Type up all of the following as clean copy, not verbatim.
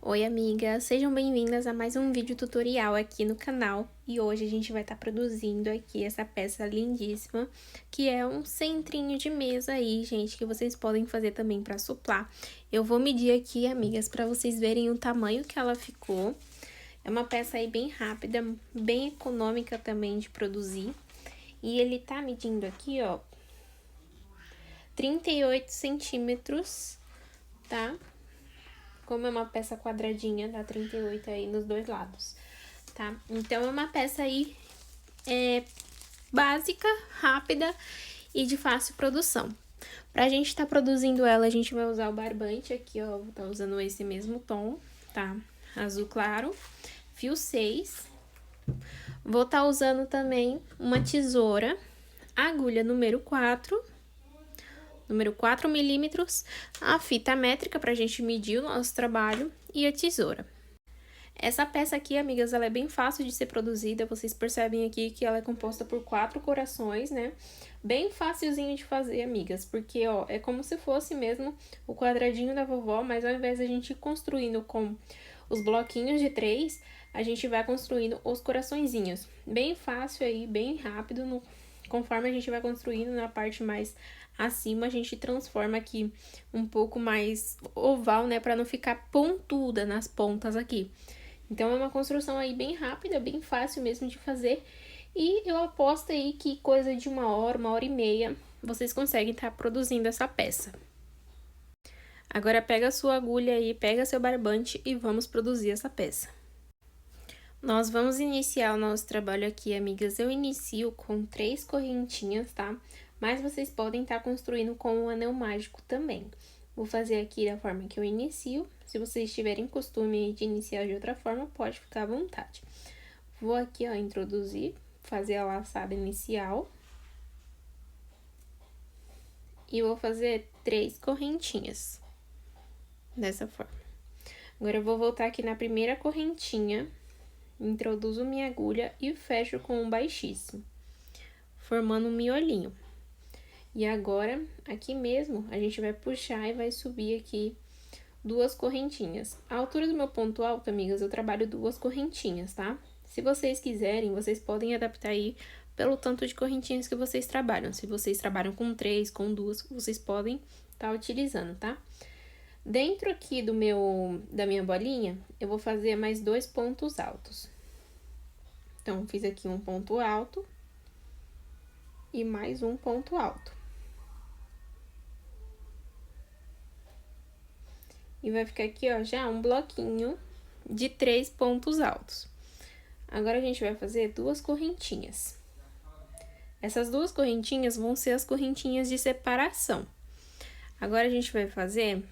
Oi, amigas! Sejam bem-vindas a mais um vídeo tutorial aqui no canal. E hoje a gente vai estar produzindo aqui essa peça lindíssima, que é um centrinho de mesa aí, gente, que vocês podem fazer também para suplar. Eu vou medir aqui, amigas, para vocês verem o tamanho que ela ficou. É uma peça aí bem rápida, bem econômica também de produzir. E ele tá medindo aqui, ó, 38 centímetros, tá? Como é uma peça quadradinha, dá 38 aí nos dois lados, tá? Então, é uma peça aí básica, rápida e de fácil produção. Pra gente tá produzindo ela, a gente vai usar o barbante aqui, ó, vou tá usando esse mesmo tom, tá? Azul claro, fio 6. Vou tá usando também uma tesoura, agulha número 4 milímetros, a fita métrica pra gente medir o nosso trabalho e a tesoura. Essa peça aqui, amigas, ela é bem fácil de ser produzida, vocês percebem aqui que ela é composta por 4 corações, né? Bem facilzinho de fazer, amigas, porque, ó, é como se fosse mesmo o quadradinho da vovó, mas ao invés de a gente ir construindo com os bloquinhos de 3, a gente vai construindo os coraçõezinhos. Bem fácil aí, bem rápido, conforme a gente vai construindo na parte mais acima, a gente transforma aqui um pouco mais oval, né, para não ficar pontuda nas pontas aqui. Então, é uma construção aí bem rápida, bem fácil mesmo de fazer. E eu aposto aí que coisa de 1 hora e meia, vocês conseguem estar produzindo essa peça. Agora, pega a sua agulha aí, pega seu barbante e vamos produzir essa peça. Nós vamos iniciar o nosso trabalho aqui, amigas. Eu inicio com 3 correntinhas, tá? Mas vocês podem estar construindo com um anel mágico também. Vou fazer aqui da forma que eu inicio. Se vocês tiverem costume de iniciar de outra forma, pode ficar à vontade. Vou aqui, ó, introduzir, fazer a laçada inicial. E vou fazer 3 correntinhas. Dessa forma. Agora, eu vou voltar aqui na primeira correntinha, introduzo minha agulha e fecho com um baixíssimo, formando um miolinho. E agora, aqui mesmo, a gente vai puxar e vai subir aqui 2 correntinhas. A altura do meu ponto alto, amigas, eu trabalho 2 correntinhas, tá? Se vocês quiserem, vocês podem adaptar aí pelo tanto de correntinhas que vocês trabalham. Se vocês trabalham com 3, com 2, vocês podem estar utilizando, tá? Dentro aqui da minha bolinha, eu vou fazer mais 2 pontos altos. Então, fiz aqui um ponto alto e mais um ponto alto. E vai ficar aqui, ó, já um bloquinho de 3 pontos altos. Agora, a gente vai fazer 2 correntinhas. Essas 2 correntinhas vão ser as correntinhas de separação. Agora, a gente vai fazer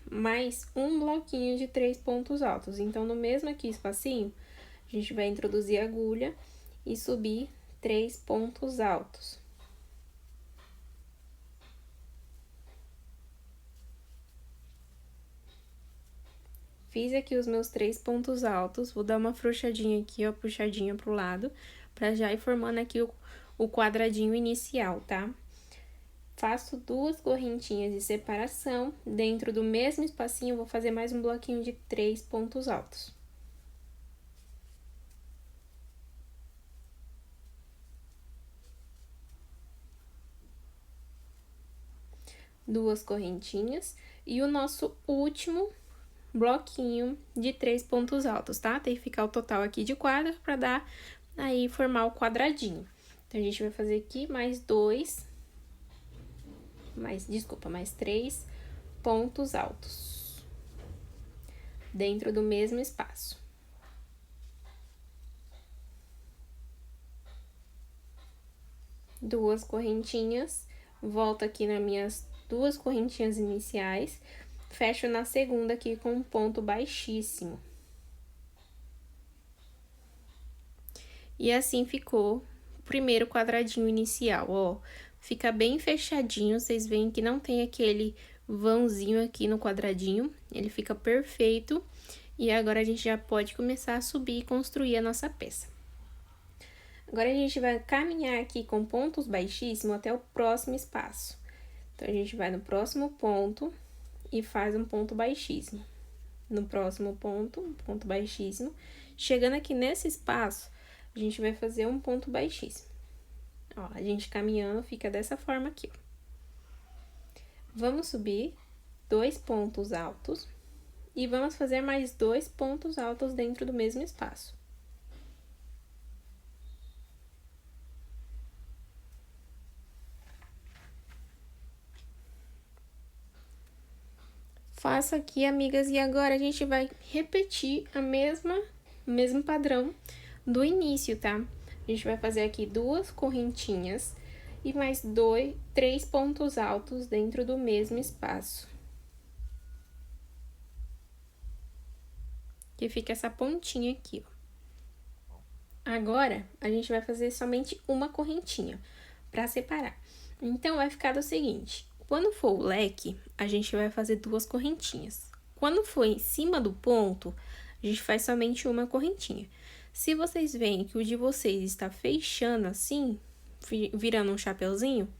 mais um bloquinho de 3 pontos altos. Então, no mesmo aqui espacinho, a gente vai introduzir a agulha e subir 3 pontos altos. Fiz aqui os meus 3 pontos altos, vou dar uma frouxadinha aqui, ó, puxadinha pro lado, pra já ir formando aqui o quadradinho inicial, tá? Faço 2 correntinhas de separação, dentro do mesmo espacinho, vou fazer mais um bloquinho de 3 pontos altos. Duas correntinhas e o nosso último bloquinho de 3 pontos altos, tá? Tem que ficar o total aqui de 4 pra dar aí formar o quadradinho. Então, a gente vai fazer aqui mais 3 pontos altos dentro do mesmo espaço. Duas correntinhas, volto aqui nas minhas 2 correntinhas iniciais, fecho na segunda aqui com um ponto baixíssimo. E assim ficou o primeiro quadradinho inicial, ó. Fica bem fechadinho, vocês veem que não tem aquele vãozinho aqui no quadradinho, ele fica perfeito. E agora, a gente já pode começar a subir e construir a nossa peça. Agora, a gente vai caminhar aqui com pontos baixíssimos até o próximo espaço. Então, a gente vai no próximo ponto e faz um ponto baixíssimo. no próximo ponto, um ponto baixíssimo. Chegando aqui nesse espaço, a gente vai fazer um ponto baixíssimo. Ó, a gente caminhando fica dessa forma aqui, ó. Vamos subir 2 pontos altos e vamos fazer mais 2 pontos altos dentro do mesmo espaço. Faço aqui, amigas, e agora a gente vai repetir o mesmo padrão do início, tá? A gente vai fazer aqui 2 correntinhas e mais 3 pontos altos dentro do mesmo espaço. Que fica essa pontinha aqui, ó. Agora, a gente vai fazer somente uma correntinha pra separar. Então, vai ficar do seguinte: quando for o leque, a gente vai fazer 2 correntinhas. Quando for em cima do ponto, a gente faz somente uma correntinha. Se vocês veem que o de vocês está fechando assim, virando um chapeuzinho,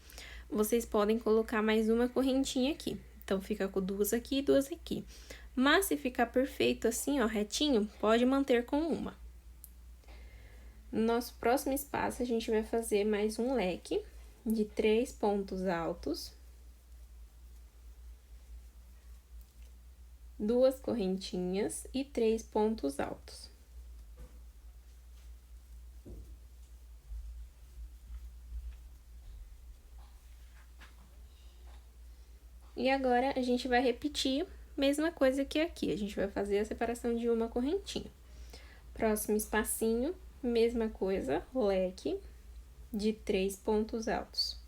vocês podem colocar mais uma correntinha aqui. Então, fica com 2 aqui e 2 aqui. Mas, se ficar perfeito assim, ó, retinho, pode manter com uma. No nosso próximo espaço, a gente vai fazer mais um leque de 3 pontos altos, 2 correntinhas e 3 pontos altos. E agora, a gente vai repetir mesma coisa que aqui, a gente vai fazer a separação de uma correntinha. Próximo espacinho, mesma coisa, leque de 3 pontos altos.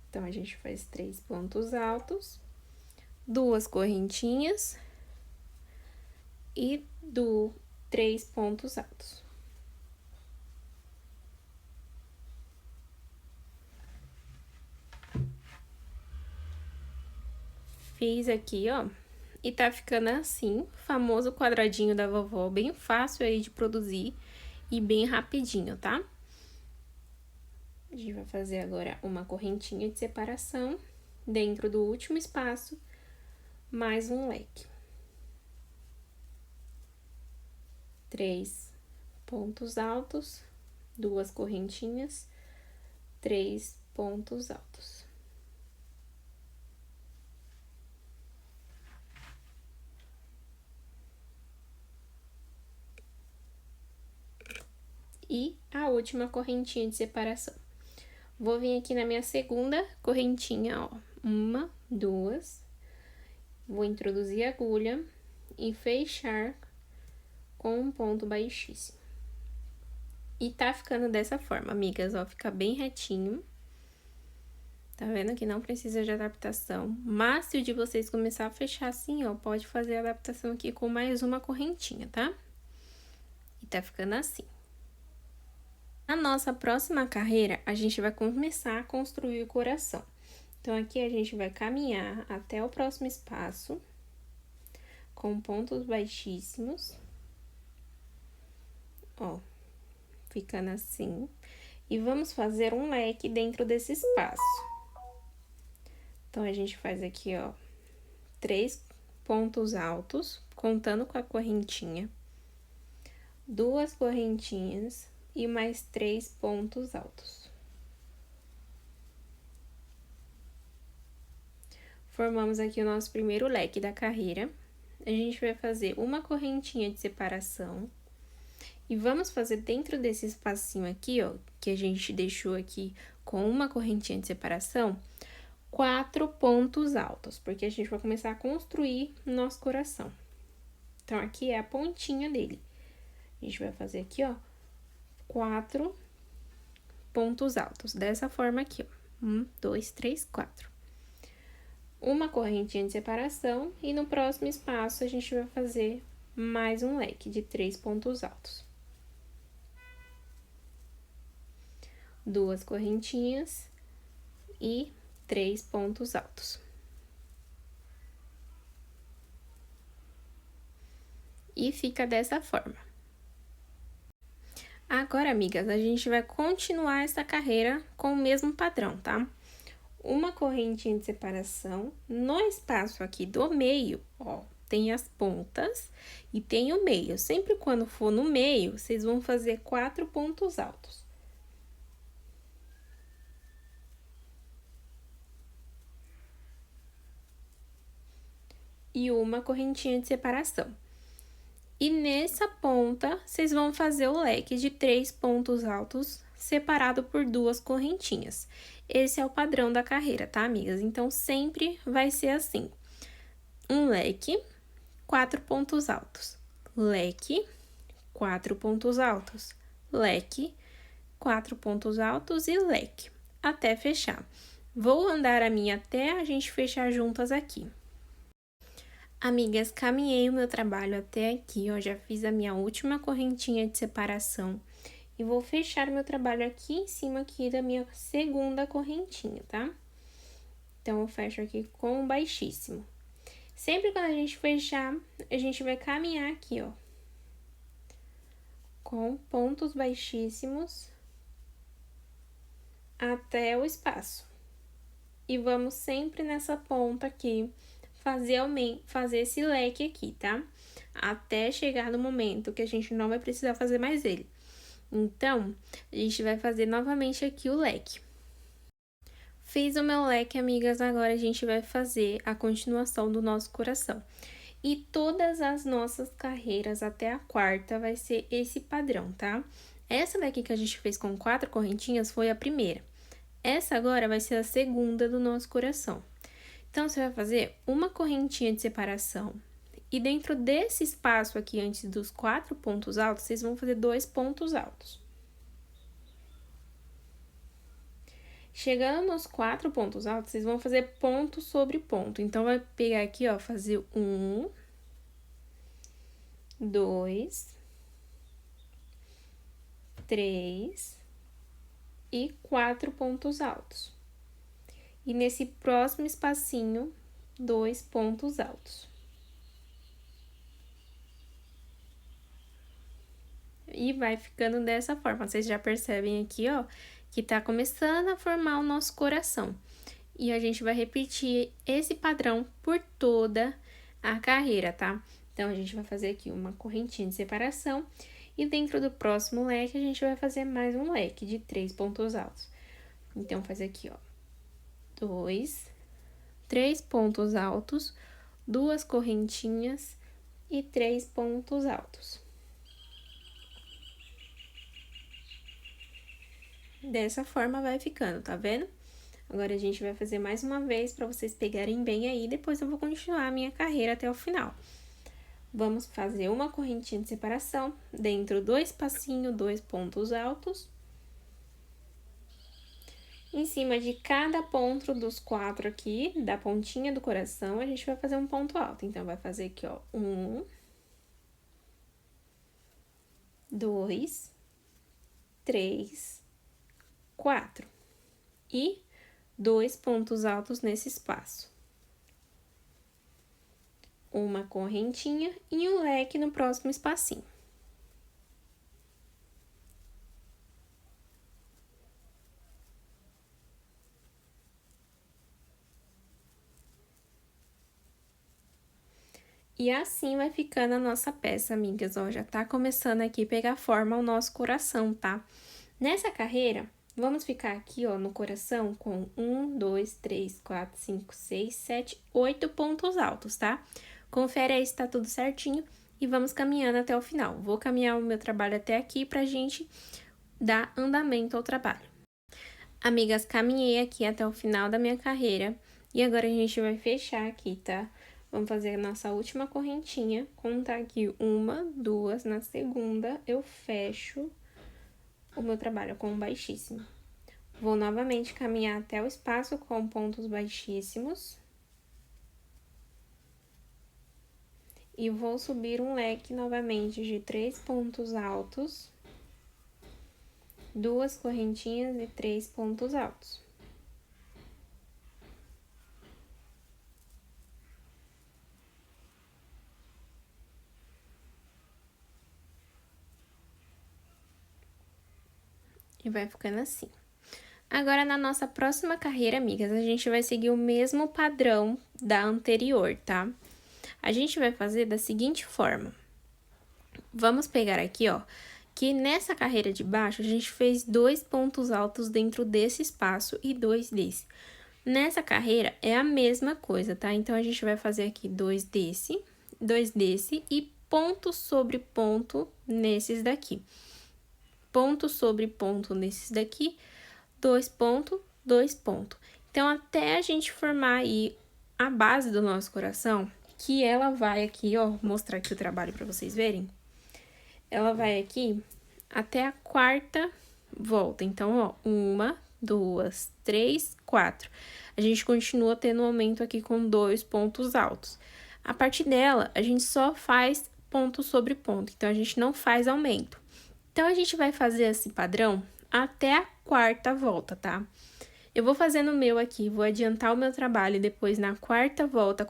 Então, a gente faz 3 pontos altos, 2 correntinhas e 3 pontos altos. Fiz aqui, ó, e tá ficando assim, famoso quadradinho da vovó, bem fácil aí de produzir e bem rapidinho, tá? A gente vai fazer agora uma correntinha de separação dentro do último espaço, mais um leque. 3 pontos altos, 2 correntinhas, 3 pontos altos. E a última correntinha de separação. Vou vir aqui na minha segunda correntinha, ó. 1, 2. Vou introduzir a agulha e fechar com um ponto baixíssimo. E tá ficando dessa forma, amigas, ó, fica bem retinho. Tá vendo que não precisa de adaptação. Mas se o de vocês começar a fechar assim, ó, pode fazer a adaptação aqui com mais uma correntinha, tá? E tá ficando assim. Na nossa próxima carreira, a gente vai começar a construir o coração. Então, aqui a gente vai caminhar até o próximo espaço, com pontos baixíssimos. Ó, ficando assim. E vamos fazer um leque dentro desse espaço. Então, a gente faz aqui, ó, 3 pontos altos, contando com a correntinha. 2 correntinhas e mais 3 pontos altos. Formamos aqui o nosso primeiro leque da carreira. A gente vai fazer uma correntinha de separação. E vamos fazer dentro desse espacinho aqui, ó, que a gente deixou aqui com uma correntinha de separação, 4 pontos altos, porque a gente vai começar a construir nosso coração. Então, aqui é a pontinha dele. A gente vai fazer aqui, ó, 4 pontos altos, dessa forma aqui, ó. 1, 2, 3, 4. Uma correntinha de separação e no próximo espaço a gente vai fazer mais um leque de 3 pontos altos. 2 correntinhas e 3 pontos altos. E fica dessa forma. Agora, amigas, a gente vai continuar essa carreira com o mesmo padrão, tá? Uma correntinha de separação no espaço aqui do meio, ó, tem as pontas e tem o meio. Sempre quando for no meio, vocês vão fazer 4 pontos altos. E uma correntinha de separação. E nessa ponta, vocês vão fazer o leque de 3 pontos altos, separado por 2 correntinhas. Esse é o padrão da carreira, tá, amigas? Então, sempre vai ser assim. Um leque, 4 pontos altos. Leque, 4 pontos altos. Leque, 4 pontos altos e leque, até fechar. Vou andar a minha até a gente fechar juntas aqui. Amigas, caminhei o meu trabalho até aqui, ó, já fiz a minha última correntinha de separação. E vou fechar o meu trabalho aqui em cima aqui da minha segunda correntinha, tá? Então, eu fecho aqui com o baixíssimo. Sempre quando a gente fechar, a gente vai caminhar aqui, ó. Com pontos baixíssimos até o espaço. E vamos sempre nessa ponta aqui fazer esse leque aqui, tá? Até chegar no momento que a gente não vai precisar fazer mais ele. Então, a gente vai fazer novamente aqui o leque. Fiz o meu leque, amigas, agora a gente vai fazer a continuação do nosso coração. E todas as nossas carreiras até a quarta vai ser esse padrão, tá? Essa daqui que a gente fez com 4 correntinhas foi a primeira. Essa agora vai ser a segunda do nosso coração. Então, você vai fazer uma correntinha de separação. E dentro desse espaço aqui, antes dos 4 pontos altos, vocês vão fazer 2 pontos altos. Chegando nos 4 pontos altos, vocês vão fazer ponto sobre ponto. Então, vai pegar aqui, ó, fazer 1, 2, 3 e 4 pontos altos. E nesse próximo espacinho, 2 pontos altos. E vai ficando dessa forma. Vocês já percebem aqui, ó, que tá começando a formar o nosso coração. E a gente vai repetir esse padrão por toda a carreira, tá? Então, a gente vai fazer aqui uma correntinha de separação. E dentro do próximo leque, a gente vai fazer mais um leque de 3 pontos altos. Então, faz aqui, ó. 2, 3 pontos altos, 2 correntinhas e 3 pontos altos. Dessa forma vai ficando, tá vendo? Agora, a gente vai fazer mais uma vez para vocês pegarem bem aí, depois eu vou continuar a minha carreira até o final. Vamos fazer uma correntinha de separação, dentro do espacinho, 2 pontos altos. Em cima de cada ponto dos 4 aqui, da pontinha do coração, a gente vai fazer um ponto alto. Então, vai fazer aqui, ó, 1, 2, 3, 4. E 2 pontos altos nesse espaço. Uma correntinha e um leque no próximo espacinho. E assim vai ficando a nossa peça, amigas, ó, já tá começando aqui a pegar forma o nosso coração, tá? Nessa carreira, vamos ficar aqui, ó, no coração com 1, 2, 3, 4, 5, 6, 7, 8 pontos altos, tá? Confere aí se tá tudo certinho e vamos caminhando até o final. Vou caminhar o meu trabalho até aqui pra gente dar andamento ao trabalho. Amigas, caminhei aqui até o final da minha carreira e agora a gente vai fechar aqui, tá? Vamos fazer a nossa última correntinha, contar aqui 1, 2, na segunda eu fecho o meu trabalho com baixíssimo. Vou novamente caminhar até o espaço com pontos baixíssimos. E vou subir um leque novamente de 3 pontos altos, 2 correntinhas e 3 pontos altos. E vai ficando assim. Agora, na nossa próxima carreira, amigas, a gente vai seguir o mesmo padrão da anterior, tá? A gente vai fazer da seguinte forma. Vamos pegar aqui, ó, que nessa carreira de baixo, a gente fez 2 pontos altos dentro desse espaço e 2 desse. Nessa carreira, é a mesma coisa, tá? Então, a gente vai fazer aqui 2 desse e ponto sobre ponto nesses daqui. Ponto sobre ponto nesses daqui, 2 pontos, 2 pontos. Então, até a gente formar aí a base do nosso coração, que ela vai aqui, ó, mostrar aqui o trabalho para vocês verem. Ela vai aqui até a 4ª volta. Então, ó, 1, 2, 3, 4. A gente continua tendo um aumento aqui com 2 pontos altos. A partir dela, a gente só faz ponto sobre ponto. Então, a gente não faz aumento. Então, a gente vai fazer esse padrão até a 4ª volta, tá? Eu vou fazendo o meu aqui, vou adiantar o meu trabalho e depois na 4ª volta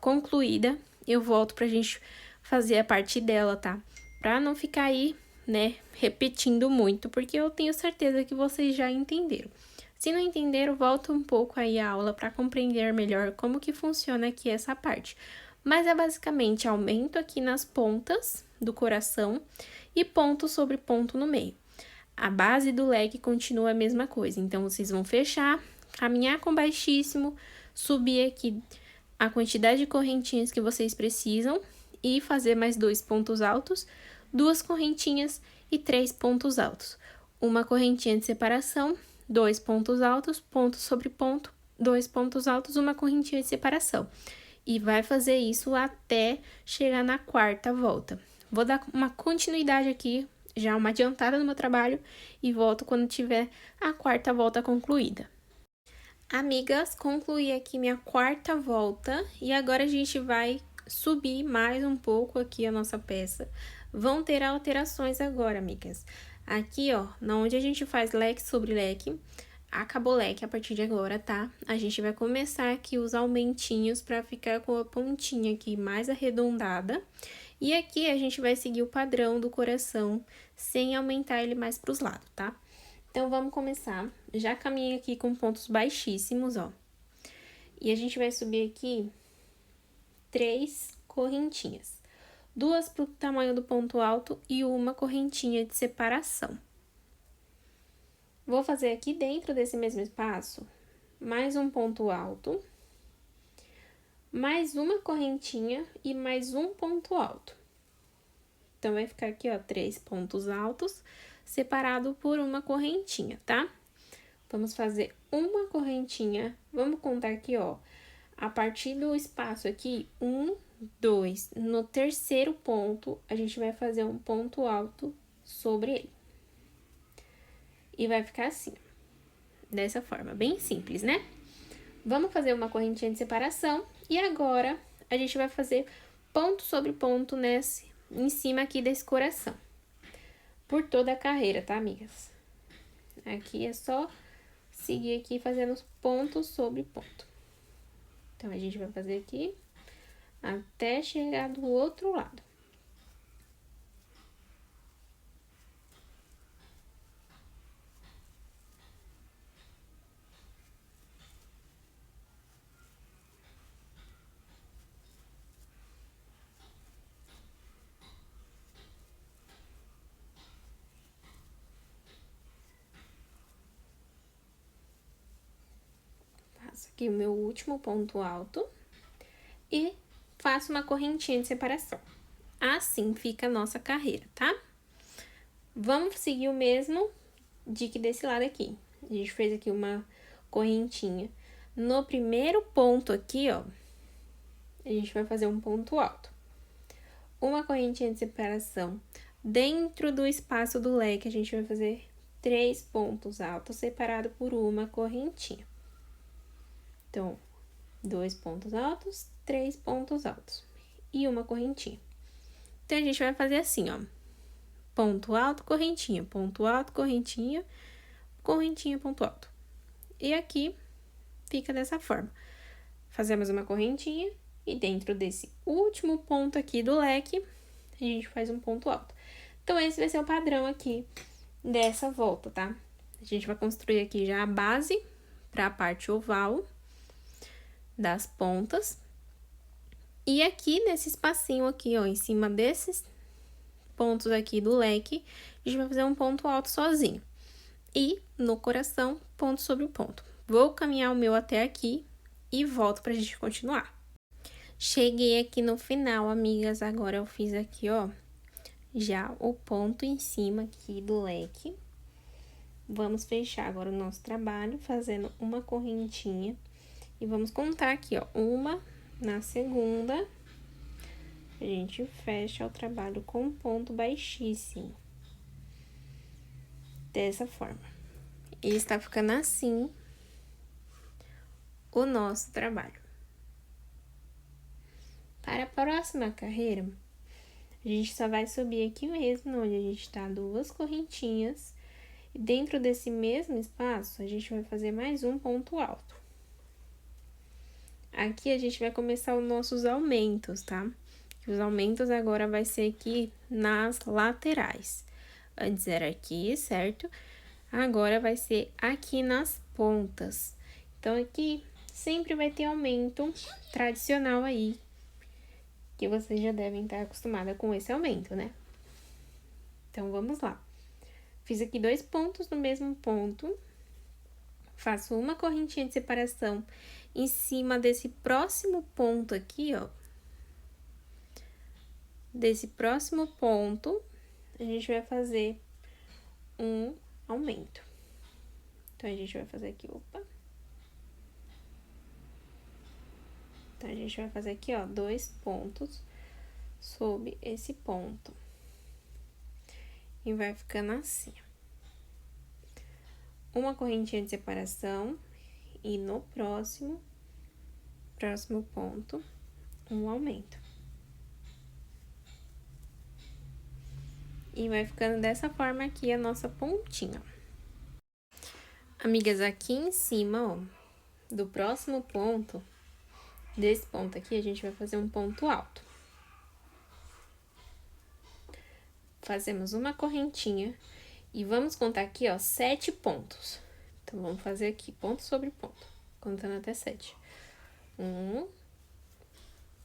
concluída, eu volto pra gente fazer a parte dela, tá? Pra não ficar aí, né, repetindo muito, porque eu tenho certeza que vocês já entenderam. Se não entenderam, volta um pouco aí a aula para compreender melhor como que funciona aqui essa parte. Mas é basicamente aumento aqui nas pontas do coração e ponto sobre ponto no meio. A base do leque continua a mesma coisa, então vocês vão fechar, caminhar com baixíssimo, subir aqui a quantidade de correntinhas que vocês precisam e fazer mais 2 pontos altos, 2 correntinhas e 3 pontos altos. Uma correntinha de separação, 2 pontos altos, ponto sobre ponto, 2 pontos altos, uma correntinha de separação. E vai fazer isso até chegar na 4ª volta. Vou dar uma continuidade aqui, já uma adiantada no meu trabalho, e volto quando tiver a 4ª volta concluída. Amigas, concluí aqui minha 4ª volta, e agora a gente vai subir mais um pouco aqui a nossa peça. Vão ter alterações agora, amigas. Aqui, ó, onde a gente faz leque sobre leque, acabou leque a partir de agora, tá? A gente vai começar aqui os aumentinhos pra ficar com a pontinha aqui mais arredondada. E aqui a gente vai seguir o padrão do coração, sem aumentar ele mais pros lados, tá? Então, vamos começar. Já caminhei aqui com pontos baixíssimos, ó. E a gente vai subir aqui 3 correntinhas. 2 pro tamanho do ponto alto e uma correntinha de separação. Vou fazer aqui dentro desse mesmo espaço, mais um ponto alto, mais uma correntinha e mais um ponto alto. Então, vai ficar aqui, ó, 3 pontos altos, separado por uma correntinha, tá? Vamos fazer uma correntinha, vamos contar aqui, ó, a partir do espaço aqui, 1, 2. No 3º ponto, a gente vai fazer um ponto alto sobre ele. E vai ficar assim, dessa forma, bem simples, né? Vamos fazer uma correntinha de separação e agora a gente vai fazer ponto sobre ponto em cima aqui desse coração. Por toda a carreira, tá, amigas? Aqui é só seguir aqui fazendo os pontos sobre ponto. Então, a gente vai fazer aqui até chegar do outro lado. Faço aqui o meu último ponto alto e faço uma correntinha de separação. Assim fica a nossa carreira, tá? Vamos seguir o mesmo desse lado aqui. A gente fez aqui uma correntinha. No primeiro ponto aqui, ó, a gente vai fazer um ponto alto. Uma correntinha de separação. Dentro do espaço do leque, a gente vai fazer 3 pontos altos, separado por uma correntinha. Então, 2 pontos altos, 3 pontos altos e uma correntinha. Então, a gente vai fazer assim, ó. Ponto alto, correntinha, ponto alto, correntinha, correntinha, ponto alto. E aqui fica dessa forma. Fazemos uma correntinha e dentro desse último ponto aqui do leque, a gente faz um ponto alto. Então, esse vai ser o padrão aqui dessa volta, tá? A gente vai construir aqui já a base para a parte oval das pontas. E aqui, nesse espacinho aqui, ó, em cima desses pontos aqui do leque, a gente vai fazer um ponto alto sozinho. E no coração, ponto sobre ponto. Vou caminhar o meu até aqui e volto pra gente continuar. Cheguei aqui no final, amigas, agora eu fiz aqui, ó, já o ponto em cima aqui do leque. Vamos fechar agora o nosso trabalho fazendo uma correntinha e vamos contar aqui, ó, uma na segunda. A gente fecha o trabalho com um ponto baixíssimo. Dessa forma. E está ficando assim o nosso trabalho. Para a próxima carreira, a gente só vai subir aqui mesmo, onde a gente tá, duas correntinhas. E dentro desse mesmo espaço, a gente vai fazer mais um ponto alto. Aqui a gente vai começar os nossos aumentos, tá? Os aumentos agora vai ser aqui nas laterais. Antes era aqui, certo? Agora vai ser aqui nas pontas. Então, aqui sempre vai ter aumento tradicional aí, que vocês já devem estar acostumados com esse aumento, né? Então, vamos lá. Fiz aqui 2 pontos no mesmo ponto. Faço uma correntinha de separação em cima desse próximo ponto aqui, ó. Desse próximo ponto, a gente vai fazer um aumento. Então, a gente vai fazer aqui, opa. Então, a gente vai fazer aqui, ó, 2 pontos sobre esse ponto. E vai ficando assim. Uma correntinha de separação e no próximo ponto, um aumento. E vai ficando dessa forma aqui a nossa pontinha. Amigas, aqui em cima, ó, do próximo ponto, desse ponto aqui, a gente vai fazer um ponto alto. Fazemos uma correntinha e vamos contar aqui, ó, 7 pontos. Então, vamos fazer aqui ponto sobre ponto, contando até 7. 1,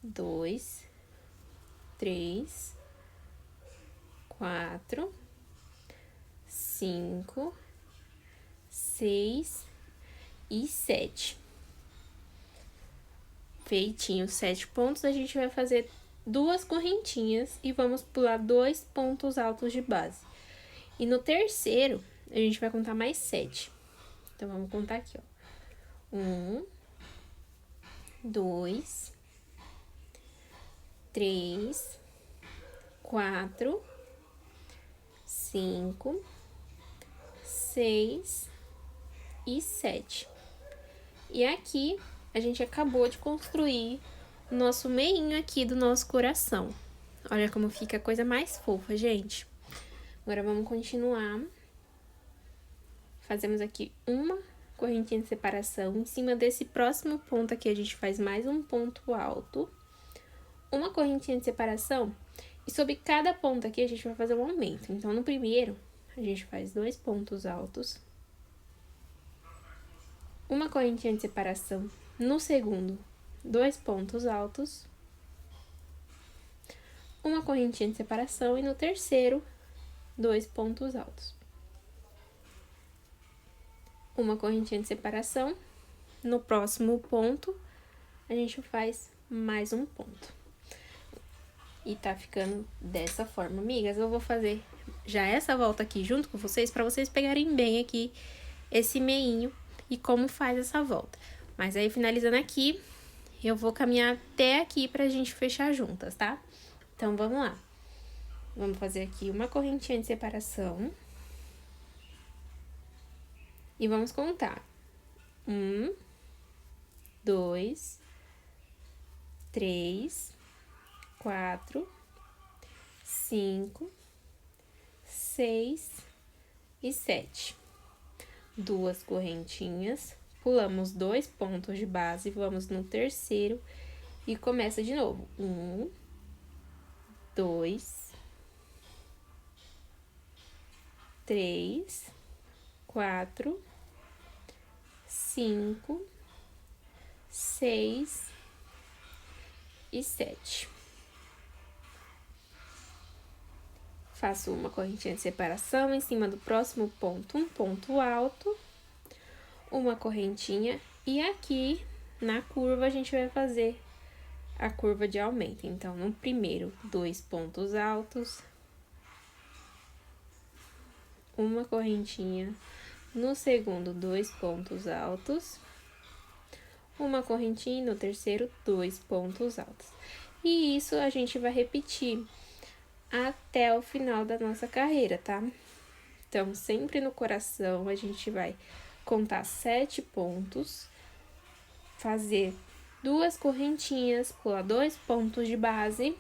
2, 3, 4, 5, 6 e 7. Feitinho 7 pontos, a gente vai fazer 2 correntinhas e vamos pular 2 pontos altos de base. E no terceiro, a gente vai contar mais 7. Então, vamos contar aqui, ó. 1, 2, 3, 4, 5, 6 e 7. E aqui, a gente acabou de construir o nosso meinho aqui do nosso coração. Olha como fica a coisa mais fofa, gente. Agora, vamos continuar. Fazemos aqui uma correntinha de separação. Em cima desse próximo ponto aqui, a gente faz mais um ponto alto. Uma correntinha de separação. E sobre cada ponto aqui, a gente vai fazer um aumento. Então, no primeiro, a gente faz 2 pontos altos. Uma correntinha de separação. No segundo, 2 pontos altos. Uma correntinha de separação. E no terceiro, 2 pontos altos. Uma correntinha de separação. No próximo ponto, a gente faz mais um ponto. E tá ficando dessa forma. Amigas, eu vou fazer já essa volta aqui junto com vocês, pra vocês pegarem bem aqui esse meinho e como faz essa volta. Mas aí, finalizando aqui, eu vou caminhar até aqui pra gente fechar juntas, tá? Então, vamos lá. Vamos fazer aqui uma correntinha de separação. E vamos contar. 1, 2, 3, 4, 5, 6 e 7. 2 correntinhas, pulamos 2 pontos de base, vamos no terceiro e começa de novo. 1, 2, 3, 4, 5, 6 e 7. Faço uma correntinha de separação em cima do próximo ponto, um ponto alto, uma correntinha, e aqui na curva a gente vai fazer a curva de aumento. Então, no primeiro, 2 pontos altos, uma correntinha, no segundo, 2 pontos altos, uma correntinha, no terceiro, 2 pontos altos. E isso a gente vai repetir até o final da nossa carreira, tá? Então, sempre no coração, a gente vai contar 7 pontos, fazer 2 correntinhas, pular 2 pontos de base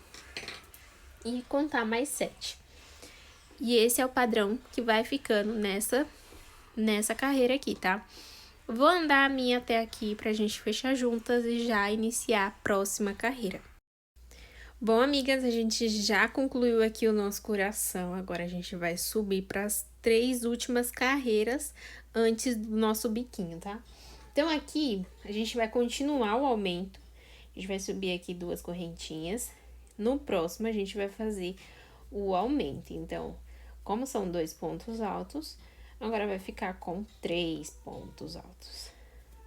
e contar mais 7. E esse é o padrão que vai ficando nessa carreira aqui, tá? Vou andar a minha até aqui pra gente fechar juntas e já iniciar a próxima carreira. Bom, amigas, a gente já concluiu aqui o nosso coração. Agora a gente vai subir para as 3 últimas carreiras antes do nosso biquinho, tá? Então, aqui a gente vai continuar o aumento. A gente vai subir aqui 2 correntinhas. No próximo, a gente vai fazer o aumento. Então, como são 2 pontos altos, agora vai ficar com 3 pontos altos.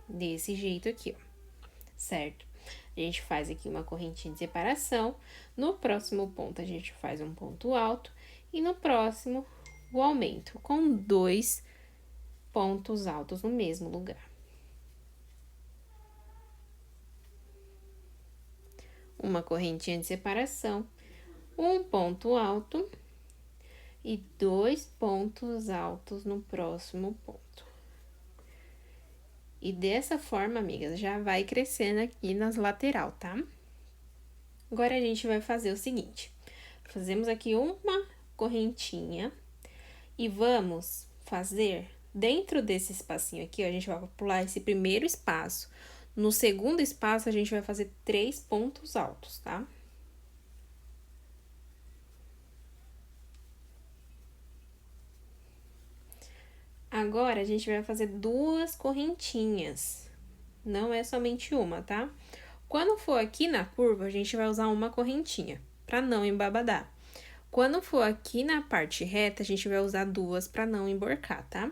Desse jeito aqui, ó, certo? A gente faz aqui uma correntinha de separação, no próximo ponto a gente faz um ponto alto, e no próximo, o aumento, com 2 pontos altos no mesmo lugar. Uma correntinha de separação, um ponto alto e 2 pontos altos no próximo ponto. E dessa forma, amigas, já vai crescendo aqui nas lateral, tá? Agora, a gente vai fazer o seguinte. Fazemos aqui uma correntinha e vamos fazer dentro desse espacinho aqui, ó, a gente vai pular esse primeiro espaço. No segundo espaço, a gente vai fazer 3 pontos altos, tá? Agora, a gente vai fazer 2 correntinhas. Não é somente uma, tá? Quando for aqui na curva, a gente vai usar uma correntinha, pra não embabadar. Quando for aqui na parte reta, a gente vai usar 2 pra não emborcar, tá?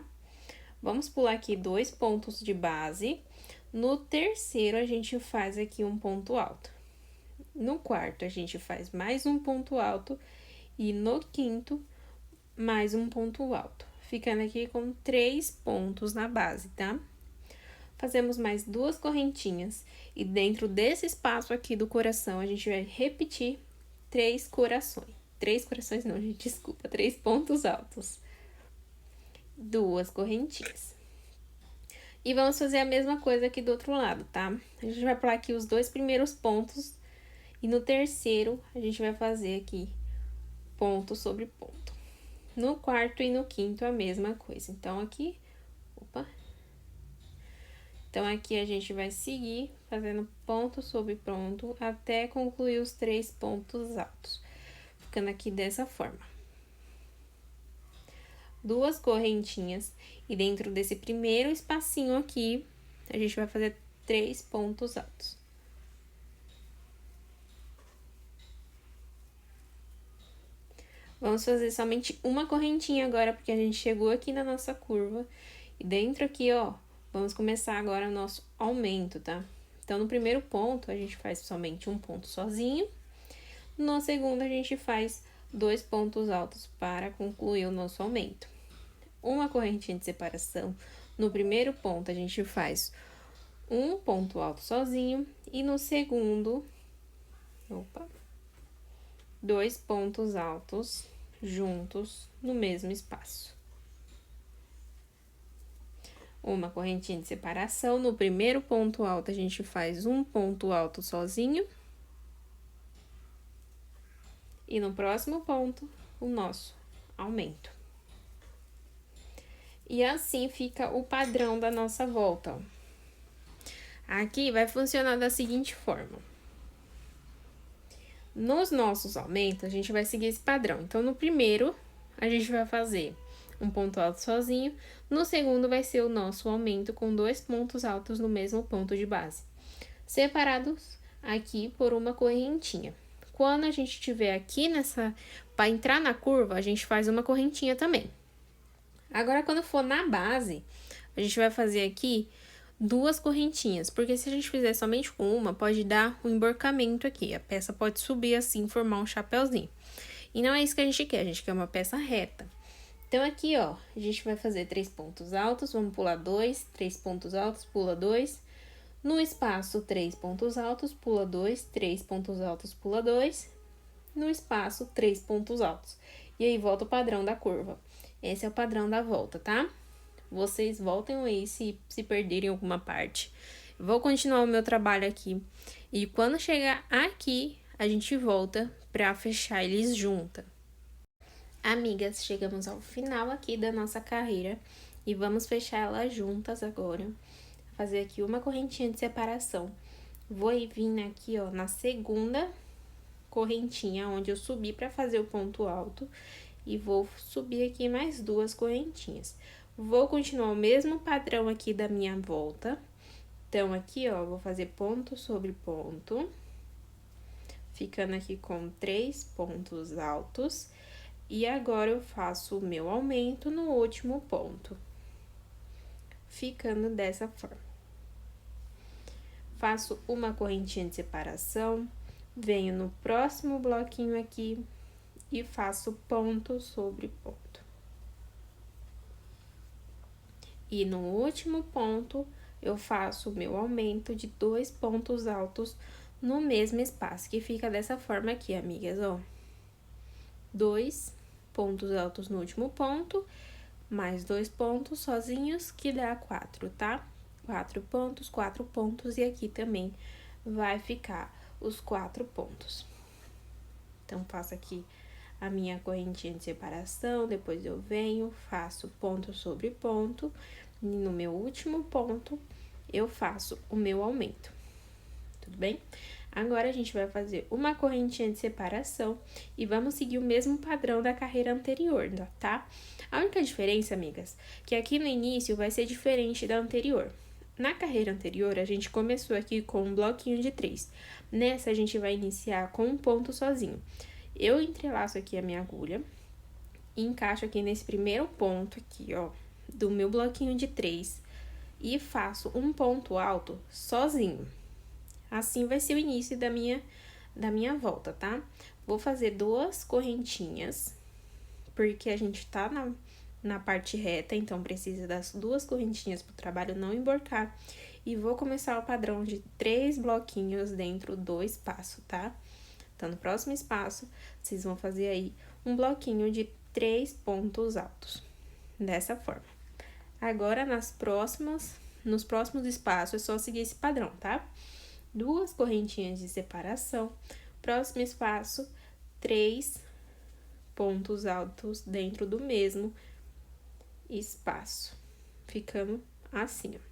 Vamos pular aqui 2 pontos de base. No terceiro, a gente faz aqui um ponto alto. No quarto, a gente faz mais um ponto alto. E no quinto, mais um ponto alto. Ficando aqui com 3 pontos na base, tá? Fazemos mais 2 correntinhas. E dentro desse espaço aqui do coração, a gente vai repetir 3 corações. 3 corações não, gente, desculpa, 3 pontos altos. 2 correntinhas. E vamos fazer a mesma coisa aqui do outro lado, tá? A gente vai pular aqui os 2 primeiros pontos. E no terceiro, a gente vai fazer aqui ponto sobre ponto. No quarto e no quinto, a mesma coisa. Então, aqui... Opa! Então, aqui a gente vai seguir fazendo ponto sobre ponto até concluir os 3 pontos altos. Ficando aqui dessa forma. 2 correntinhas. E dentro desse primeiro espacinho aqui, a gente vai fazer 3 pontos altos. Vamos fazer somente uma correntinha agora, porque a gente chegou aqui na nossa curva. E dentro aqui, ó, vamos começar agora o nosso aumento, tá? Então, no primeiro ponto, a gente faz somente um ponto sozinho. No segundo, a gente faz 2 pontos altos para concluir o nosso aumento. Uma correntinha de separação. No primeiro ponto, a gente faz um ponto alto sozinho. E no segundo, 2 pontos altos juntos no mesmo espaço. Uma correntinha de separação. No primeiro ponto alto, a gente faz um ponto alto sozinho. E no próximo ponto, o nosso aumento. E assim fica o padrão da nossa volta, ó. Aqui vai funcionar da seguinte forma. Nos nossos aumentos, a gente vai seguir esse padrão. Então, no primeiro, a gente vai fazer um ponto alto sozinho. No segundo, vai ser o nosso aumento com 2 pontos altos no mesmo ponto de base. Separados, aqui por uma correntinha. Quando a gente tiver aqui para entrar na curva, a gente faz uma correntinha também. Agora, quando for na base, a gente vai fazer aqui 2 correntinhas, porque se a gente fizer somente com uma, pode dar um emborcamento aqui. A peça pode subir assim, formar um chapéuzinho. E não é isso que a gente quer uma peça reta. Então, aqui, ó, a gente vai fazer 3 pontos altos, vamos pular 2, 3 pontos altos, pula 2. No espaço, 3 pontos altos, pula 2, 3 pontos altos, pula 2. No espaço, 3 pontos altos. E aí, volta o padrão da curva. Esse é o padrão da volta, tá? Vocês voltem aí se perderem alguma parte. Vou continuar o meu trabalho aqui. E quando chegar aqui, a gente volta pra fechar eles juntas. Amigas, chegamos ao final aqui da nossa carreira. E vamos fechar ela juntas agora. Fazer aqui uma correntinha de separação. Vou vir aqui, ó, na segunda correntinha, onde eu subi pra fazer o ponto alto. E vou subir aqui mais 2 correntinhas. Vou continuar o mesmo padrão aqui da minha volta. Então, aqui, ó, vou fazer ponto sobre ponto. Ficando aqui com 3 pontos altos. E agora, eu faço o meu aumento no último ponto. Ficando dessa forma. Faço uma correntinha de separação. Venho no próximo bloquinho aqui. E faço ponto sobre ponto. E no último ponto, eu faço o meu aumento de 2 pontos altos no mesmo espaço, que fica dessa forma aqui, amigas, ó. 2 pontos altos no último ponto, mais 2 pontos sozinhos, que dá 4, tá? 4 pontos, e aqui também vai ficar os 4 pontos. Então, faço aqui a minha correntinha de separação, depois eu venho, faço ponto sobre ponto, e no meu último ponto, eu faço o meu aumento, tudo bem? Agora, a gente vai fazer uma correntinha de separação e vamos seguir o mesmo padrão da carreira anterior, tá? A única diferença, amigas, que aqui no início vai ser diferente da anterior. Na carreira anterior, a gente começou aqui com um bloquinho de 3. Nessa, a gente vai iniciar com um ponto sozinho. Eu entrelaço aqui a minha agulha e encaixo aqui nesse primeiro ponto aqui, ó, do meu bloquinho de 3 e faço um ponto alto sozinho. Assim vai ser o início da minha volta, tá? Vou fazer 2 correntinhas, porque a gente tá na parte reta, então precisa das 2 correntinhas pro trabalho não emborcar. E vou começar o padrão de 3 bloquinhos dentro do espaço, tá? Então, no próximo espaço, vocês vão fazer aí um bloquinho de 3 pontos altos, dessa forma. Agora, nos próximos espaços, é só seguir esse padrão, tá? 2 correntinhas de separação, próximo espaço, 3 pontos altos dentro do mesmo espaço, ficando assim, ó.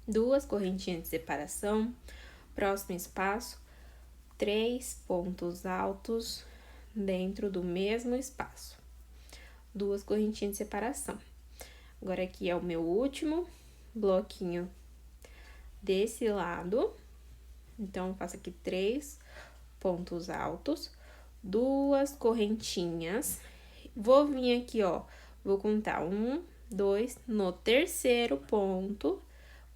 2 correntinhas de separação, próximo espaço, 3 pontos altos dentro do mesmo espaço. 2 correntinhas de separação. Agora, aqui é o meu último bloquinho desse lado. Então, eu faço aqui 3 pontos altos, 2 correntinhas. Vou vir aqui, ó, vou contar 1, 2, no terceiro ponto,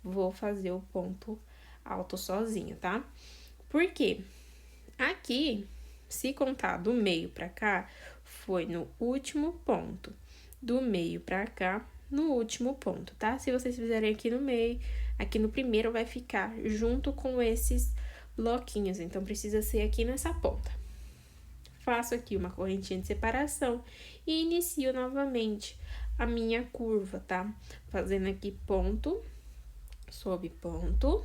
vou fazer o ponto alto sozinho, tá? Por quê? Aqui, se contar do meio pra cá, foi no último ponto. Do meio pra cá, no último ponto, tá? Se vocês fizerem aqui no meio, aqui no primeiro vai ficar junto com esses bloquinhos, então, precisa ser aqui nessa ponta. Faço aqui uma correntinha de separação e inicio novamente a minha curva, tá? Fazendo aqui ponto sobre ponto.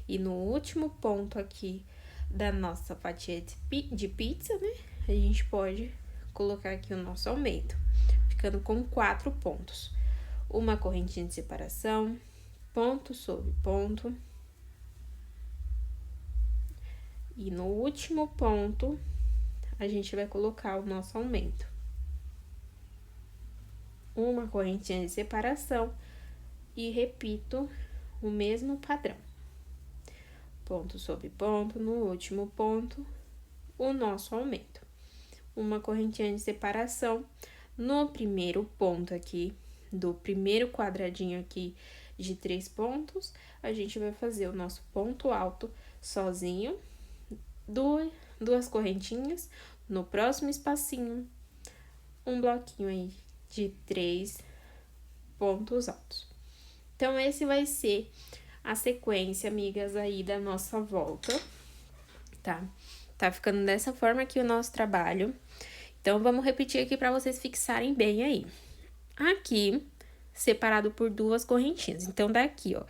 E no último ponto aqui da nossa fatia de pizza, né? A gente pode colocar aqui o nosso aumento, ficando com 4 pontos. Uma correntinha de separação, ponto sobre ponto. E no último ponto, a gente vai colocar o nosso aumento. Uma correntinha de separação e repito o mesmo padrão. ponto sobre ponto, no último ponto, o nosso aumento. Uma correntinha de separação no primeiro ponto aqui, do primeiro quadradinho aqui de 3 pontos, a gente vai fazer o nosso ponto alto sozinho, duas correntinhas, no próximo espacinho, um bloquinho aí de 3 pontos altos. Então, esse vai ser a sequência, amigas, aí da nossa volta, tá? Tá ficando dessa forma aqui o nosso trabalho. Então, vamos repetir aqui para vocês fixarem bem aí. Aqui, separado por 2 correntinhas. Então, daqui, ó,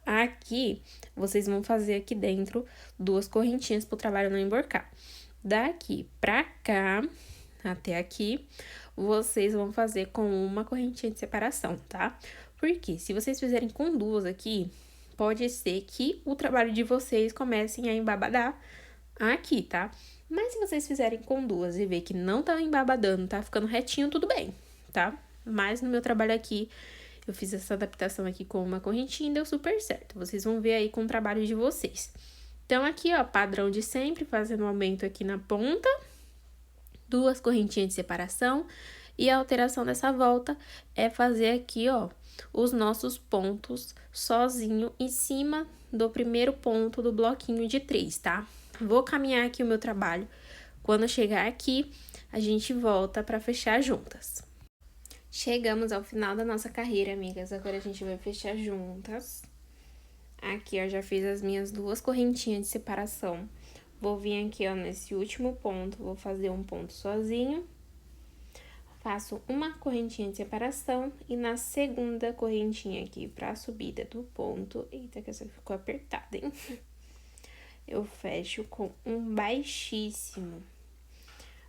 aqui, vocês vão fazer aqui dentro 2 correntinhas pro trabalho não emborcar. Daqui pra cá, até aqui, vocês vão fazer com uma correntinha de separação, tá? Porque se vocês fizerem com 2 aqui, pode ser que o trabalho de vocês comecem a embabadar aqui, tá? Mas se vocês fizerem com 2 e ver que não tá embabadando, tá ficando retinho, tudo bem, tá? Mas no meu trabalho aqui, eu fiz essa adaptação aqui com uma correntinha e deu super certo. Vocês vão ver aí com o trabalho de vocês. Então, aqui, ó, padrão de sempre, fazendo um aumento aqui na ponta, 2 correntinhas de separação. E a alteração dessa volta é fazer aqui, ó, os nossos pontos sozinho em cima do primeiro ponto do bloquinho de 3, tá? Vou caminhar aqui o meu trabalho. Quando chegar aqui, a gente volta para fechar juntas. Chegamos ao final da nossa carreira, amigas. Agora a gente vai fechar juntas. Aqui, ó, já fiz as minhas 2 correntinhas de separação. Vou vir aqui, ó, nesse último ponto, vou fazer um ponto sozinho. Faço uma correntinha de separação e na segunda correntinha aqui pra subida do ponto... Eita, que essa ficou apertada, hein? Eu fecho com um baixíssimo.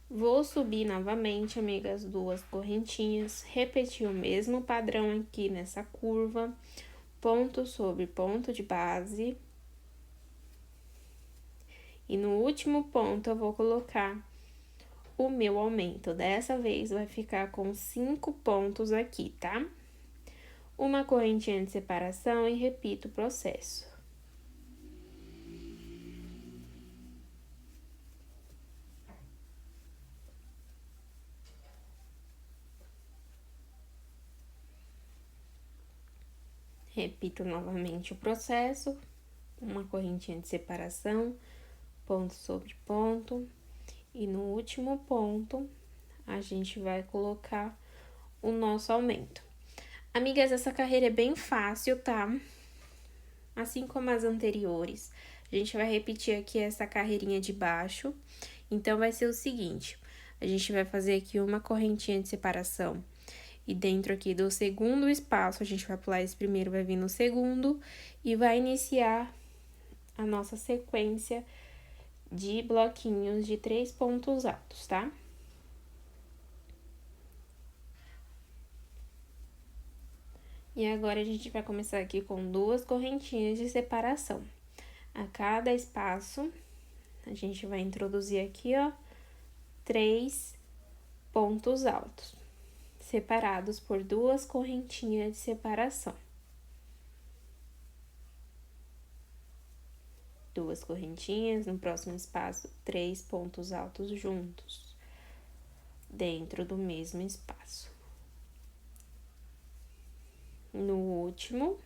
Vou subir novamente, amigas, 2 correntinhas, repetir o mesmo padrão aqui nessa curva, ponto sobre ponto de base. E no último ponto, eu vou colocar o meu aumento. Dessa vez, vai ficar com 5 pontos aqui, tá? Uma correntinha de separação e repito o processo. Repito novamente o processo, uma correntinha de separação, ponto sobre ponto, e no último ponto, a gente vai colocar o nosso aumento. Amigas, essa carreira é bem fácil, tá? Assim como as anteriores, a gente vai repetir aqui essa carreirinha de baixo. Então, vai ser o seguinte, a gente vai fazer aqui uma correntinha de separação. E dentro aqui do segundo espaço, a gente vai pular esse primeiro, vai vir no segundo. E vai iniciar a nossa sequência de bloquinhos de 3 pontos altos, tá? E agora, a gente vai começar aqui com 2 correntinhas de separação. A cada espaço, a gente vai introduzir aqui, ó, 3 pontos altos, separados por 2 correntinhas de separação. 2 correntinhas, no próximo espaço, 3 pontos altos juntos, dentro do mesmo espaço. No último,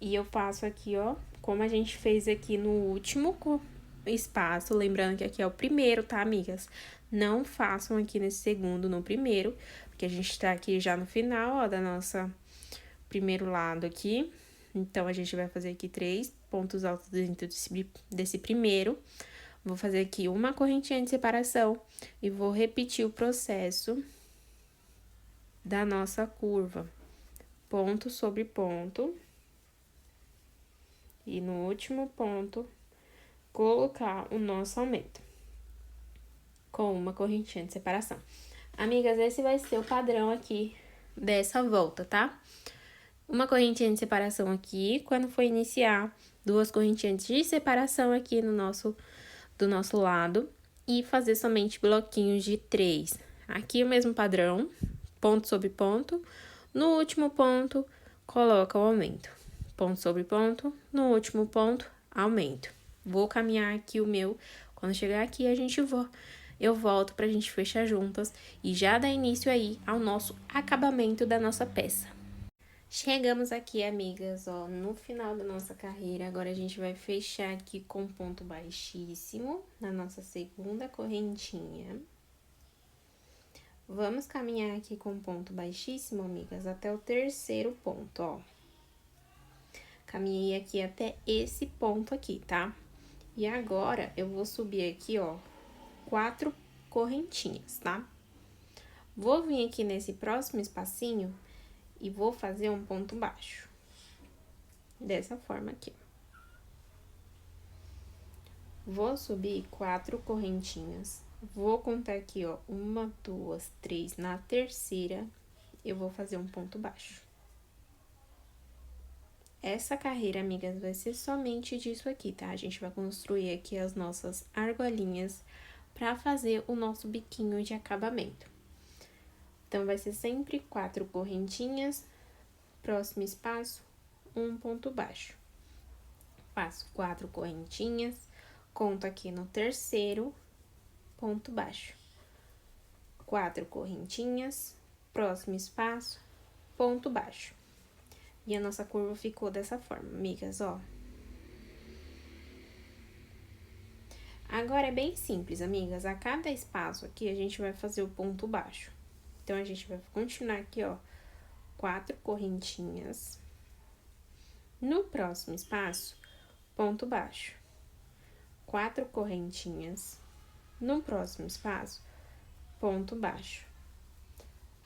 e eu faço aqui, ó, como a gente fez aqui no último espaço, lembrando que aqui é o primeiro, tá, amigas? Não façam aqui nesse segundo, no primeiro, porque a gente tá aqui já no final, ó, da nossa primeiro lado aqui. Então, a gente vai fazer aqui 3 pontos altos dentro desse primeiro. Vou fazer aqui uma correntinha de separação e vou repetir o processo da nossa curva. Ponto sobre ponto. E no último ponto, colocar o nosso aumento com uma correntinha de separação. Amigas, esse vai ser o padrão aqui dessa volta, tá? Uma correntinha de separação aqui, quando for iniciar, 2 correntinhas de separação aqui no do nosso lado e fazer somente bloquinhos de 3. Aqui o mesmo padrão, ponto sobre ponto. No último ponto, coloca o aumento. Ponto sobre ponto, no último ponto, aumento. Vou caminhar aqui o meu, quando chegar aqui eu volto pra gente fechar juntas e já dar início aí ao nosso acabamento da nossa peça. Chegamos aqui, amigas, ó, no final da nossa carreira. Agora a gente vai fechar aqui com ponto baixíssimo na nossa segunda correntinha. Vamos caminhar aqui com ponto baixíssimo, amigas, até o terceiro ponto, ó. Caminhei aqui até esse ponto aqui, tá? E agora, eu vou subir aqui, ó, 4 correntinhas, tá? Vou vir aqui nesse próximo espacinho e vou fazer um ponto baixo. Dessa forma aqui. Vou subir 4 correntinhas. Vou contar aqui, ó, 1, 2, 3. Na terceira, eu vou fazer um ponto baixo. Essa carreira, amigas, vai ser somente disso aqui, tá? A gente vai construir aqui as nossas argolinhas pra fazer o nosso biquinho de acabamento. Então, vai ser sempre 4 correntinhas, próximo espaço, um ponto baixo. Faço 4 correntinhas, conto aqui no terceiro, ponto baixo. 4 correntinhas, próximo espaço, ponto baixo. E a nossa curva ficou dessa forma, amigas, ó. Agora, é bem simples, amigas. A cada espaço aqui, a gente vai fazer o ponto baixo. Então, a gente vai continuar aqui, ó, 4 correntinhas. No próximo espaço, ponto baixo. 4 correntinhas. No próximo espaço, ponto baixo.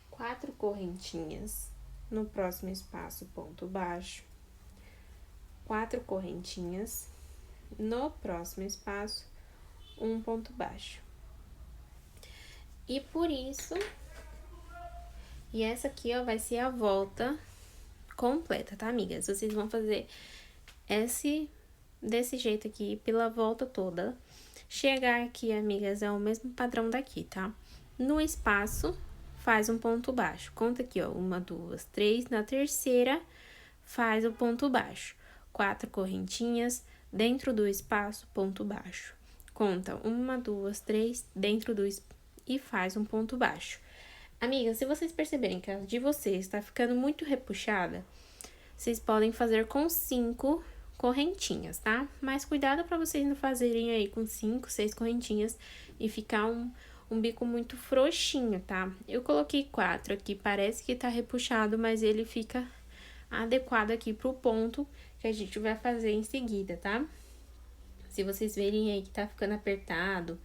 4 correntinhas. No próximo espaço, ponto baixo. 4 correntinhas. No próximo espaço, um ponto baixo. E por isso, e essa aqui, ó, vai ser a volta completa, tá, amigas? Vocês vão fazer desse jeito aqui, pela volta toda. Chegar aqui, amigas, é o mesmo padrão daqui, tá? No espaço, faz um ponto baixo. Conta aqui, ó, 1, 2, 3. Na terceira, faz o ponto baixo. 4 correntinhas, dentro do espaço, ponto baixo. Conta 1, 2, 3, dentro do e faz um ponto baixo. Amiga, se vocês perceberem que a de vocês tá ficando muito repuxada, vocês podem fazer com 5 correntinhas, tá? Mas cuidado pra vocês não fazerem aí com 5, 6 correntinhas e ficar um bico muito frouxinho, tá? Eu coloquei 4 aqui, parece que tá repuxado, mas ele fica adequado aqui pro ponto que a gente vai fazer em seguida, tá? Se vocês verem aí que tá ficando apertado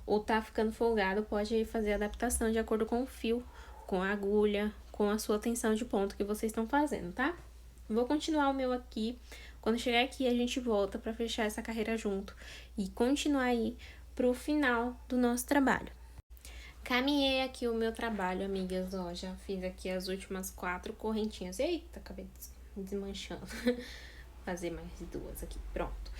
ou tá ficando folgado, pode aí fazer a adaptação de acordo com o fio, com a agulha, com a sua tensão de ponto que vocês estão fazendo, tá? Vou continuar o meu aqui. Quando chegar aqui, a gente volta pra fechar essa carreira junto e continuar aí pro final do nosso trabalho. Caminhei aqui o meu trabalho, amigas, ó, já fiz aqui as últimas 4 correntinhas. Eita, acabei desmanchando. Fazer mais 2 aqui, pronto.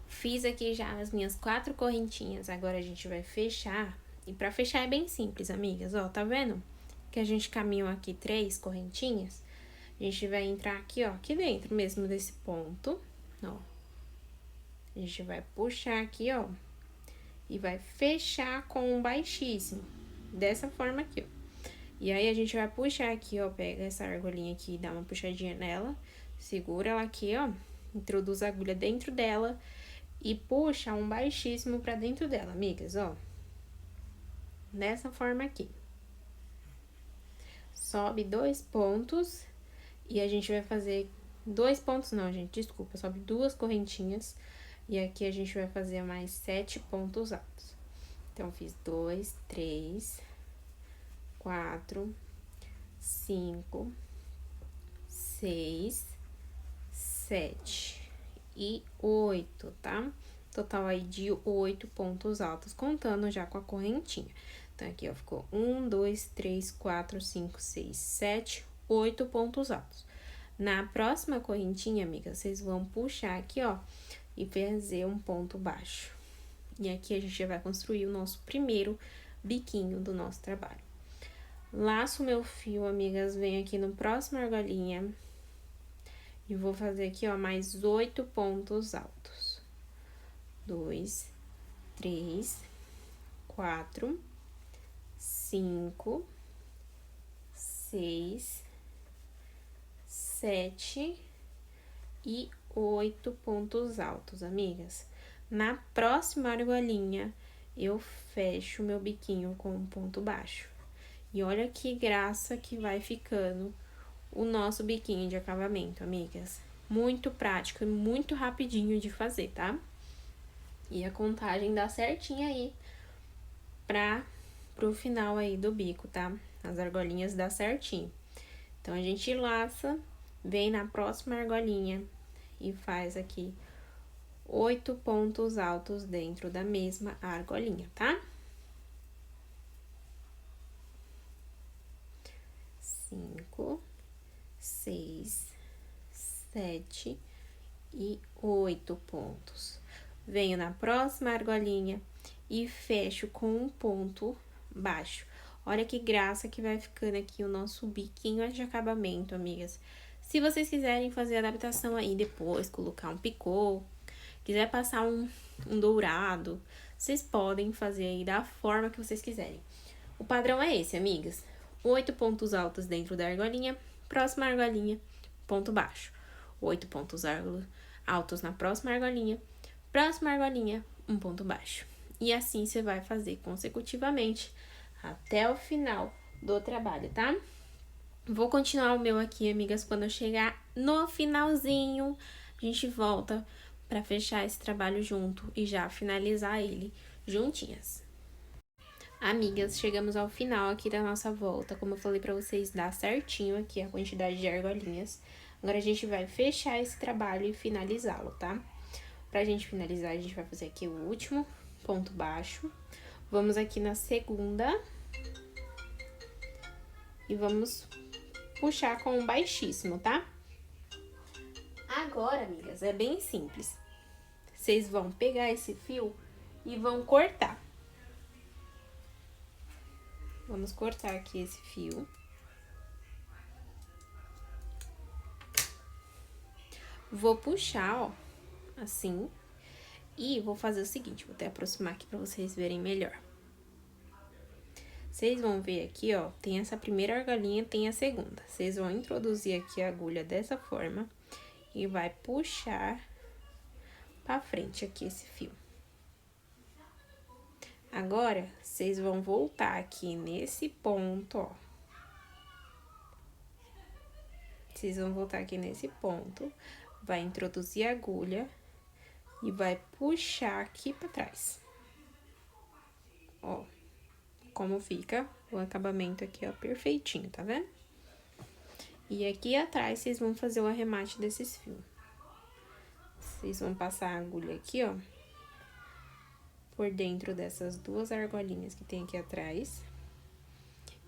Fiz aqui já as minhas 4 correntinhas, agora a gente vai fechar. E pra fechar é bem simples, amigas, ó, tá vendo? Que a gente caminhou aqui 3 correntinhas. A gente vai entrar aqui, ó, aqui dentro mesmo desse ponto, ó. A gente vai puxar aqui, ó, e vai fechar com um baixíssimo. Dessa forma aqui, ó. E aí, a gente vai puxar aqui, ó, pega essa argolinha aqui e dá uma puxadinha nela, segura ela aqui, ó, introduz a agulha dentro dela e puxa um baixíssimo pra dentro dela, amigas, ó. Dessa forma aqui. Sobe 2 pontos e a gente vai fazer 2 pontos, não, gente, desculpa, sobe 2 correntinhas e aqui a gente vai fazer mais 7 pontos altos. Então, fiz 2, 3, 4, 5, 6, 7 e 8, tá? Total aí de 8 pontos altos, contando já com a correntinha. Então, aqui, ó, ficou 1, 2, 3, 4, 5, 6, 7, 8 pontos altos. Na próxima correntinha, amiga, vocês vão puxar aqui, ó, e fazer um ponto baixo. E aqui a gente já vai construir o nosso primeiro biquinho do nosso trabalho. Laço meu fio, amigas, venho aqui no próximo argolinha, E vou fazer aqui, ó, mais 8 pontos altos. 2, 3, 4, 5, 6, 7 e 8 pontos altos, amigas. Na próxima argolinha, eu fecho meu biquinho com um ponto baixo. E olha que graça que vai ficando o nosso biquinho de acabamento, amigas. Muito prático e muito rapidinho de fazer, tá? E a contagem dá certinho aí pro final aí do bico, tá? As argolinhas dá certinho. Então, a gente laça, vem na próxima argolinha e faz aqui 8 pontos altos dentro da mesma argolinha, tá? 5, 6, 7 e 8 pontos. Venho na próxima argolinha e fecho com um ponto baixo. Olha que graça que vai ficando aqui o nosso biquinho de acabamento, amigas. Se vocês quiserem fazer adaptação aí depois, colocar um picô, quiser passar um dourado, vocês podem fazer aí da forma que vocês quiserem. O padrão é esse, amigas. 8 pontos altos dentro da argolinha, próxima argolinha, ponto baixo. 8 pontos altos na próxima argolinha, um ponto baixo. E assim você vai fazer consecutivamente até o final do trabalho, tá? Vou continuar o meu aqui, amigas, quando eu chegar no finalzinho, a gente volta pra fechar esse trabalho junto e já finalizar ele juntinhas. Amigas, chegamos ao final aqui da nossa volta. Como eu falei pra vocês, dá certinho aqui a quantidade de argolinhas. Agora, a gente vai fechar esse trabalho e finalizá-lo, tá? Pra gente finalizar, a gente vai fazer aqui o último ponto baixo. Vamos aqui na segunda. E vamos puxar com um baixíssimo, tá? Agora, amigas, é bem simples. Vocês vão pegar esse fio e vão cortar. Vamos cortar aqui esse fio. Vou puxar, ó, assim. E vou fazer o seguinte, vou até aproximar aqui pra vocês verem melhor. Vocês vão ver aqui, ó, tem essa primeira argolinha, tem a segunda. Vocês vão introduzir aqui a agulha dessa forma e vai puxar pra frente aqui esse fio. Agora, vocês vão voltar aqui nesse ponto, ó. Vocês vão voltar aqui nesse ponto, vai introduzir a agulha e vai puxar aqui pra trás. Ó, como fica o acabamento aqui, ó, perfeitinho, tá vendo? E aqui atrás, vocês vão fazer o arremate desses fios. Vocês vão passar a agulha aqui, ó, por dentro dessas duas argolinhas que tem aqui atrás.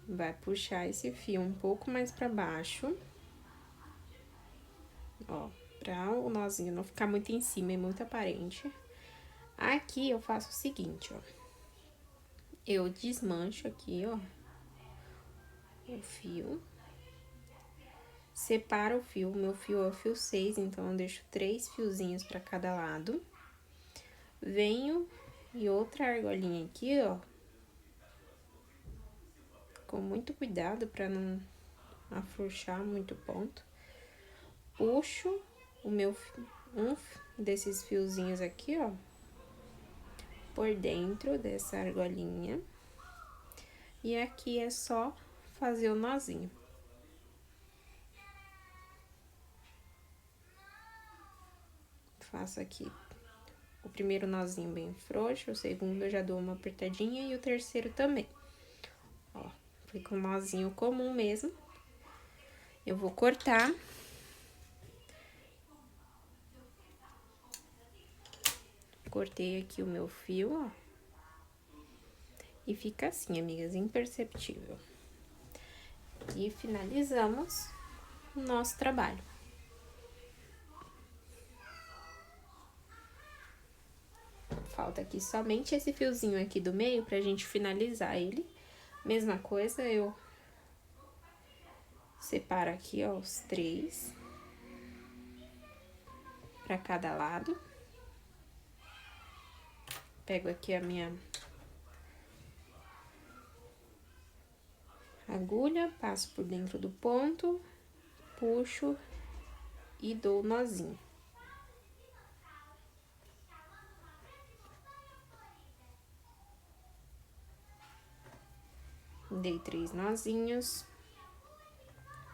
Vai puxar esse fio um pouco mais pra baixo. Ó, pra o nozinho não ficar muito em cima e muito aparente. Aqui, eu faço o seguinte, ó. Eu desmancho aqui, ó, o fio. Separo o fio, meu fio é o fio 6, então eu deixo 3 fiozinhos pra cada lado. Venho e outra argolinha aqui, ó. Com muito cuidado pra não afrouxar muito o ponto. Puxo o meu, um desses fiozinhos aqui, ó, por dentro dessa argolinha. E aqui é só fazer o nozinho. Faço aqui o primeiro nozinho bem frouxo, o segundo eu já dou uma apertadinha e o terceiro também. Ó, fica um nozinho comum mesmo. Eu vou cortar. Cortei aqui o meu fio, ó. E fica assim, amigas, imperceptível. E finalizamos o nosso trabalho. Falta aqui somente esse fiozinho aqui do meio pra gente finalizar ele. Mesma coisa, eu separo aqui, ó, os 3. para cada lado. Pego aqui a minha agulha, passo por dentro do ponto, puxo e dou o nozinho. Dei 3 nozinhos,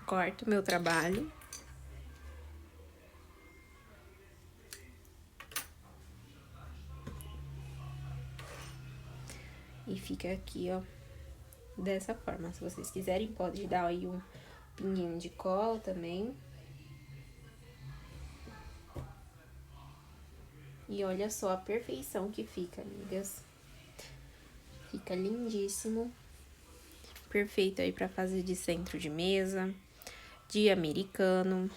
corto meu trabalho. E fica aqui, ó, dessa forma. Se vocês quiserem, pode dar aí um pinguinho de cola também. E olha só a perfeição que fica, amigas. Fica lindíssimo. Perfeito aí pra fazer de centro de mesa, de americano.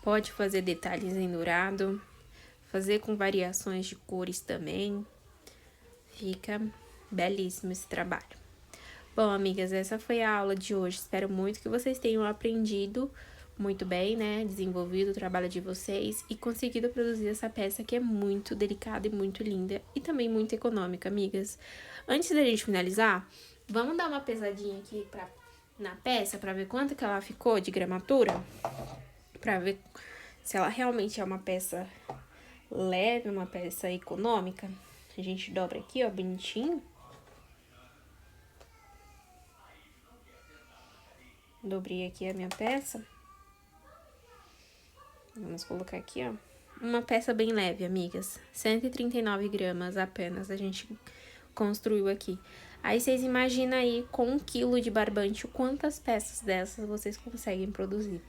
Pode fazer detalhes em dourado, fazer com variações de cores também. Fica belíssimo esse trabalho. Bom, amigas, essa foi a aula de hoje. Espero muito que vocês tenham aprendido muito bem, né? Desenvolvido o trabalho de vocês e conseguido produzir essa peça que é muito delicada e muito linda e também muito econômica, amigas. Antes da gente finalizar, vamos dar uma pesadinha aqui na peça pra ver quanto que ela ficou de gramatura? Pra ver se ela realmente é uma peça leve, uma peça econômica. A gente dobra aqui, ó, bonitinho. Dobrei aqui a minha peça. Vamos colocar aqui, ó. Uma peça bem leve, amigas. 139 gramas apenas a gente construiu aqui. Aí, vocês imaginam aí, com 1 quilo de barbante, quantas peças dessas vocês conseguem produzir.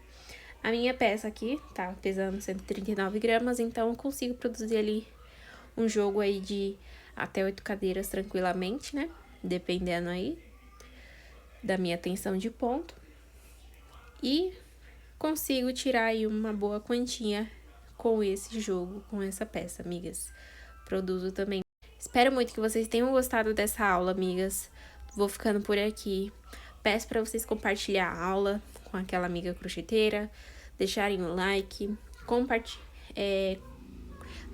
A minha peça aqui tá pesando 139 gramas, então eu consigo produzir ali um jogo aí de até 8 cadeiras tranquilamente, né? Dependendo aí da minha tensão de ponto. E consigo tirar aí uma boa quantia com esse jogo, com essa peça, amigas. Produzo também. Espero muito que vocês tenham gostado dessa aula, amigas. Vou ficando por aqui. Peço para vocês compartilhar a aula com aquela amiga crocheteira, deixarem o like,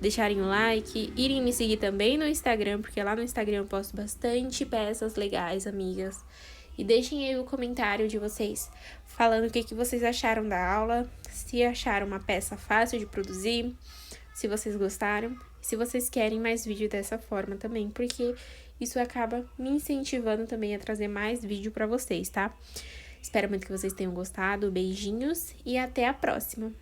deixarem o like, irem me seguir também no Instagram, porque lá no Instagram eu posto bastante peças legais, amigas. E deixem aí o comentário de vocês, falando o que vocês acharam da aula, se acharam uma peça fácil de produzir, se vocês gostaram, se vocês querem mais vídeo dessa forma também, porque isso acaba me incentivando também a trazer mais vídeo pra vocês, tá? Espero muito que vocês tenham gostado, beijinhos e até a próxima!